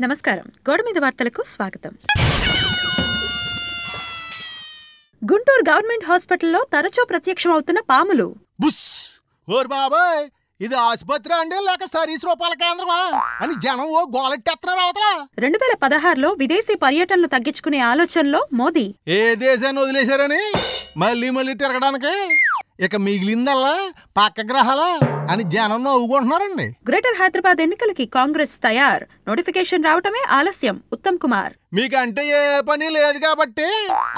నమస్కారం. గోడ మీద వార్తలకు స్వాగతం. గుంటూరు గవర్నమెంట్ హాస్పిటల్లో తరచూ ప్రత్యక్షమవుతున్న పాములు. బుస్ ఓర్ బాబాయ్, ఇది ఆసుపత్రి అండి లేక సర్వీస్ రూపాయల కేంద్రమా అని జనం ఓ గోలెట్టేస్తున్నారు అవతల. 2016లో విదేశీ పర్యటనలు తగ్గించుకునే ఆలోచనలో మోదీ. ఏ దేశాన్ని వదిలేశారని మళ్ళీ తిరగడానికి ఇక మిగిలిందల్లా పక్క గ్రహాల అని జనం నవ్వుకుంటున్నారండి. గ్రేటర్ హైదరాబాద్ ఎన్నికలకి కాంగ్రెస్ తయారు. నోటిఫికేషన్ రావటమే ఆలస్యం. ఉత్తమ్ కుమార్. మీకంటే ఏ పని లేదు కాబట్టి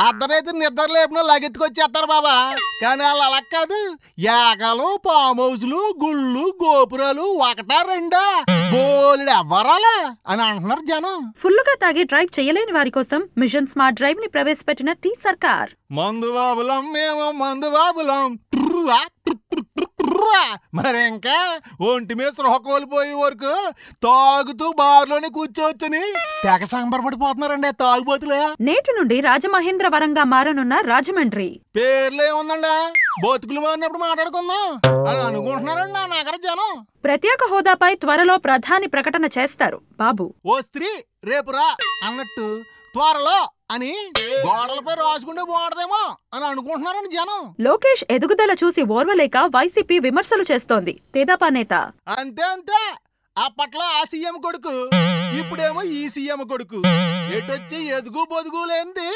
అర్ధరైతే నిద్ర లేపున లగెత్తుకొచ్చేస్తారు బాబా. కానీ వాళ్ళు అలా కాదు. యాగలు, ఫామ్ హౌస్లు, గుళ్ళు, గోపురాలు ఒకటా రెండా బోలెడు ఎవ్వరాలా అని అంటున్నారు జనం. ఫుల్లుగా తాగి డ్రైవ్ చేయలేని వారి కోసం మిషన్ స్మార్ట్ డ్రైవ్ ని ప్రవేశపెట్టిన టీ సర్కార్. మందు బాబులం మేము మందు బాబులం. మరి ఇంకా ఒంటి మీద సృహ కోల్పోయే వరకు తాగుతూ బార్లోనే కూర్చోవచ్చని తెగ సంబరపడిపోతున్నారండి తాగుబోతులే. నేటి నుండి రాజమహేంద్రవరంగా మారనున్న రాజమండ్రి. పేర్లు ఏముందండి, బతుకులు మారినప్పుడు మాట్లాడుకుందాం అని అనుకుంటున్నారండి నా నగర జనం. ప్రత్యేక హోదాపై త్వరలో ప్రధాని ప్రకటన చేస్తారు బాబు. ఓ స్త్రీ రేపురా అన్నట్టు త్వరలో అని గోడలపై రాసుకుంటే బాగుంటదేమో అని అనుకుంటున్నారని జనం. లోకేష్ ఎదుగుదల చూసి ఓర్వలేక వైసీపీ విమర్శలు చేస్తోంది తెదేపా నేత. అంతే అప్పట్లో ఆ సీఎం కొడుకు, ఇప్పుడేమో ఈ సీఎం కొడుకు. ఎటొచ్చి ఎదుగు బొదుగు లేనిది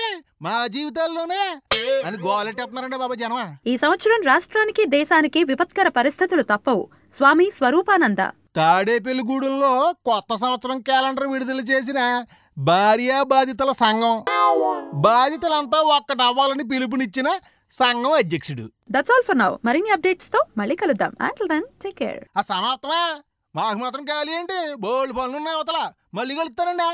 మా జీవితాల్లోనే అని గోలెట్టేస్తున్నారండి బాబా జనమా. ఈ సంవత్సరం రాష్ట్రానికి దేశానికి విపత్కర పరిస్థితులు తప్పవు. స్వామి స్వరూపానంద. తాడేపల్లిగూడెంలో కొత్త సంవత్సరం క్యాలెండర్ విడుదల చేసిన భార్యా బాధితుల సంఘం బాధితులంతా ఒక్కటవ్వాలని పిలుపునిచ్చిన సంఘం అధ్యక్షుడు. That's all for now. మరిన్ని అప్డేట్స్ తో మళ్ళీ కలుద్దాం. Until then take care. ఆ సమాప్తమే. మాకు మాత్రం ఖాళీ ఏంటి, బోల్డ్ పనులున్నాయి అవతల. మళ్ళీ కలుస్తానండి.